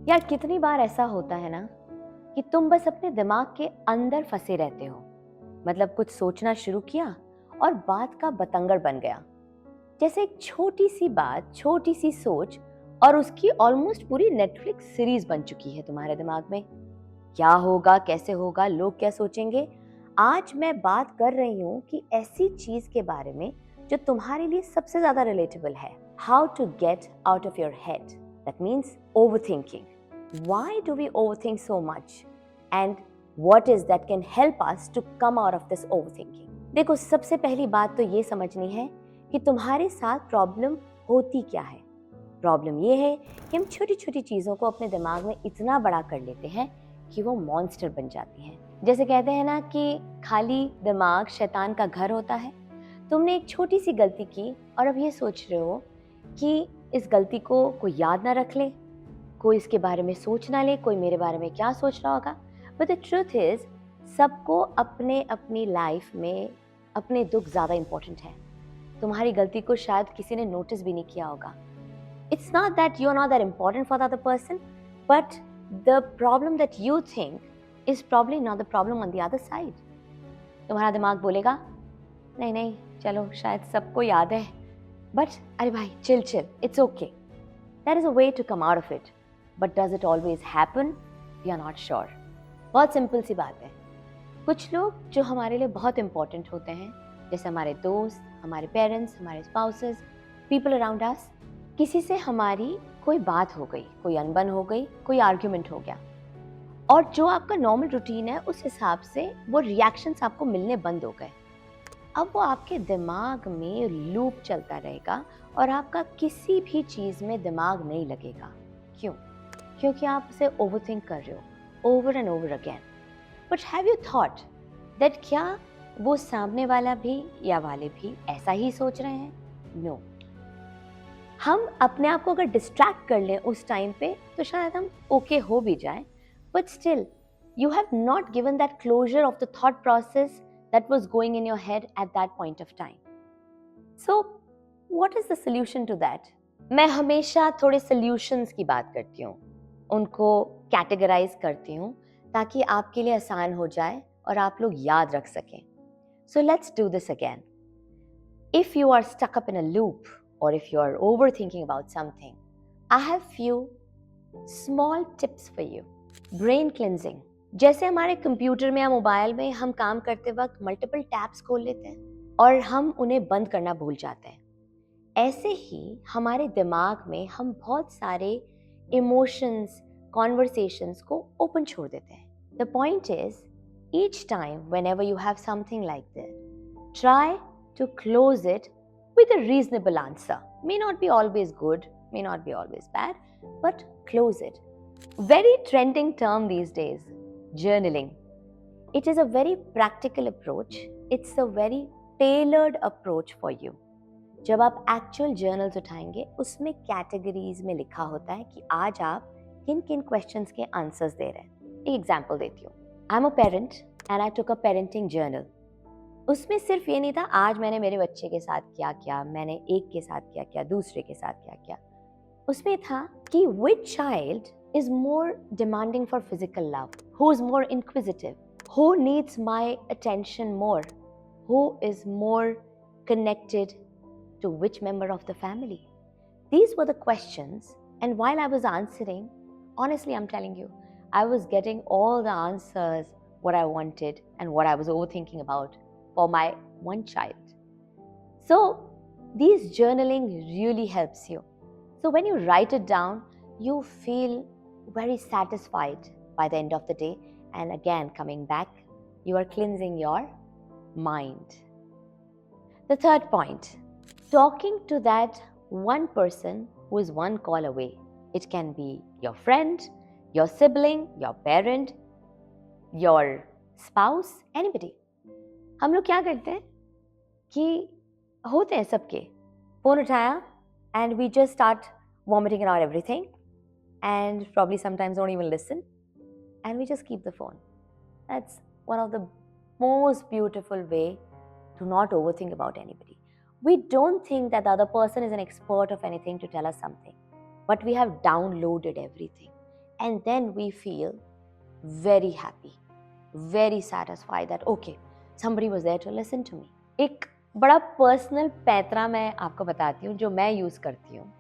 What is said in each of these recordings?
यार कितनी बार ऐसा होता है ना कि तुम बस अपने दिमाग के अंदर फंसे रहते हो। मतलब कुछ सोचना शुरू किया और बात का बतंगड़ बन गया। जैसे एक छोटी सी बात, छोटी सी सोच और उसकी ऑलमोस्ट पूरी नेटफ्लिक्स सीरीज बन चुकी है तुम्हारे दिमाग में। क्या होगा, कैसे होगा, लोग क्या सोचेंगे। आज मैं बात कर रही हूँ कि ऐसी चीज के बारे में जो तुम्हारे लिए सबसे ज्यादा रिलेटेबल है। How to get out of your head, that means overthinking. Why do we overthink so much? And what is that can help us to come out of this overthinking? देखो, सबसे पहली बात तो ये समझनी है कि तुम्हारे साथ प्रॉब्लम होती क्या है। प्रॉब्लम ये है कि हम छोटी छोटी चीज़ों को अपने दिमाग में इतना बड़ा कर लेते हैं कि वो मॉन्स्टर बन जाती हैं। जैसे कहते हैं ना कि खाली दिमाग शैतान का घर होता है। तुमने एक छोटी सी गलती की और अब ये सोच रहे हो कि इस गलती को कोई याद ना रख ले, कोई इसके बारे में सोच ना ले, कोई मेरे बारे में क्या सोच रहा होगा। बट द ट्रूथ इज, सबको अपने अपनी लाइफ में अपने दुख ज़्यादा इंपॉर्टेंट है। तुम्हारी गलती को शायद किसी ने नोटिस भी नहीं किया होगा। It's not that you are not that important for the other person, but the problem that you think is probably not the problem on the other side. तुम्हारा दिमाग बोलेगा नहीं नहीं, चलो शायद सबको याद है, बट अरे भाई chill chill, it's okay. There is a way to come out of it. But does it always happen? We are not sure. बहुत सिंपल सी बात है। कुछ लोग जो हमारे लिए बहुत इंपॉर्टेंट होते हैं, जैसे हमारे दोस्त, हमारे पेरेंट्स, हमारे स्पाउसेस, पीपल अराउंड अस, किसी से हमारी कोई बात हो गई, कोई अनबन हो गई, कोई आर्ग्यूमेंट हो गया, और जो आपका नॉर्मल रूटीन है उस हिसाब से वो रिएक्शंस आपको मिलने बंद हो गए। अब वो आपके दिमाग में लूप चलता रहेगा और आपका किसी भी चीज़ में दिमाग नहीं लगेगा। क्यों? क्योंकि आप उसे ओवरथिंक कर रहे हो over and over again. But have you thought that क्या वो सामने वाला भी या वाले भी ऐसा ही सोच रहे हैं? नो. हम अपने आप को अगर डिस्ट्रैक्ट कर लें उस टाइम पे तो शायद हम ओके हो भी जाएं, but still you have not given that closure of the thought process that was going in your head at that point of time. So, what is the solution to that? मैं हमेशा थोड़े solutions की बात करती हूँ, उनको categorize करती हूँ ताकि आपके लिए आसान हो जाए और आप लोग याद रख सकें. So let's do this again. If you are stuck up in a loop or if you are overthinking about something, I have few small tips for you. Brain cleansing. जैसे हमारे कंप्यूटर में या मोबाइल में हम काम करते वक्त multiple tabs खोल लेते हैं और हम उन्हें बंद करना भूल जाते हैं, ऐसे ही हमारे दिमाग में हम बहुत सारे इमोशंस, कॉन्वर्सेशंस को ओपन छोड़ देते हैं. The point is, each time whenever you have something like this, try to close it with a reasonable answer. May not be always good, may not be always bad, but close it. Very trending term these days, journaling. It is a very practical approach. It's a very tailored approach for you. जब आप actual journals उठाएंगे, उसमें categories में लिखा होता है कि आज आप किन किन questions के answers दे रहे हैं. एक example देती हूँ. I'm a parent and I took a parenting journal. उसमें सिर्फ ये नहीं था आज मैंने मेरे बच्चे के साथ क्या किया, मैंने एक के साथ क्या किया, दूसरे के साथ क्या किया. उसमें था कि which child is more demanding for physical love, who is more inquisitive, who needs my attention more, who is more connected to which member of the family. These were the questions, and while I was answering, honestly I'm telling you, I was getting all the answers what I wanted and what I was overthinking about for my one child. So these journaling really helps you. So when you write it down, you feel very satisfied by the end of the day, and again coming back, you are cleansing your mind. The third point, talking to that one person who is one call away. It can be your friend, your sibling, your parent, your spouse, anybody. हम लोग क्या करते हैं कि होते हैं सबके, phone उठाया and we just start vomiting around everything and probably sometimes don't even listen and we just keep the phone. That's one of the most beautiful way to not overthink about anybody. We don't think that the other person is an expert of anything to tell us something, but we have downloaded everything. and then we feel very happy, very satisfied that okay, somebody was there to listen to me. एक बड़ा personal पैतरा मैं आपको बताती हूँ जो मैं use करती हूँ.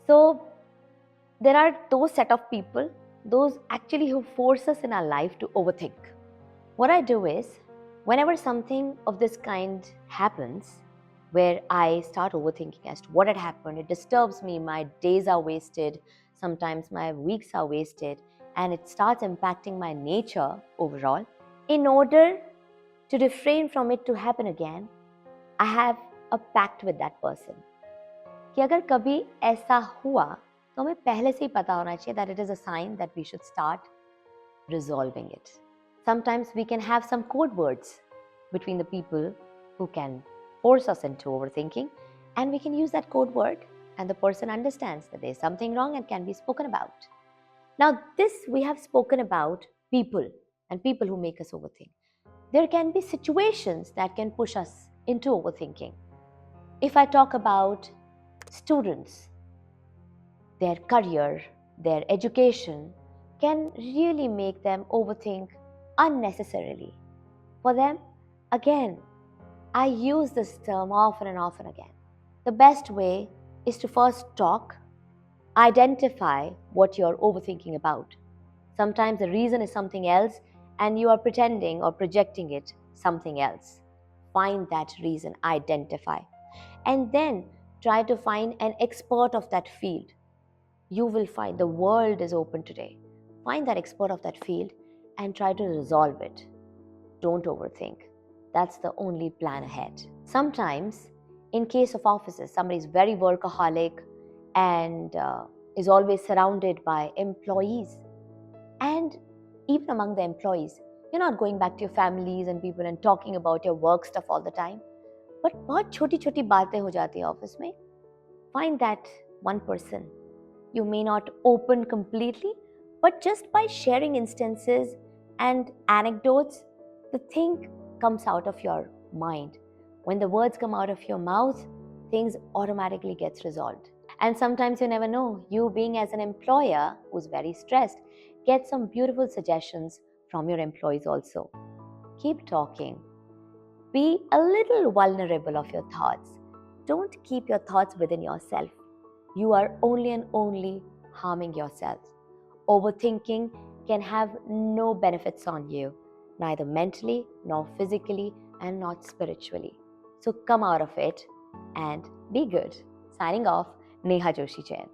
So there are those set of people, those actually who force us in our life to overthink. What I do is, whenever something of this kind happens, where I start overthinking as to what had happened, it disturbs me, my days are wasted, sometimes my weeks are wasted, and it starts impacting my nature overall. In order to refrain from it to happen again, I have a pact with that person. कि अगर कभी ऐसा हुआ तो हमें पहले से ही पता होना चाहिए that it is a sign that we should start resolving it. Sometimes we can have some code words between the people who can force us into overthinking, and we can use that code word and the person understands that there's something wrong and can be spoken about. Now this we have spoken about people and people who make us overthink. There can be situations that can push us into overthinking. If I talk about students, their career, their education can really make them overthink unnecessarily. For them, again, I use this term often and often again. The best way is to first talk, identify what you're overthinking about. Sometimes the reason is something else and you are pretending or projecting it something else. Find that reason, identify, and then try to find an expert of that field. You will find the world is open today. Find that expert of that field and try to resolve it. Don't overthink. That's the only plan ahead. Sometimes, in case of offices, somebody is very workaholic and is always surrounded by employees. And even among the employees, you're not going back to your families and people and talking about your work stuff all the time. But बहुत छोटी-छोटी बातें हो जाती हैं office में. Find that one person. You may not open completely, but just by sharing instances and anecdotes, the thing comes out of your mind. When the words come out of your mouth, things automatically gets resolved. And sometimes you never know, you being as an employer who's very stressed, get some beautiful suggestions from your employees also. Keep talking. Be a little vulnerable of your thoughts. Don't keep your thoughts within yourself. You are only and only harming yourself. Overthinking can have no benefits on you, neither mentally, nor physically, and not spiritually. So come out of it and be good. Signing off, Neha Joshi Jain.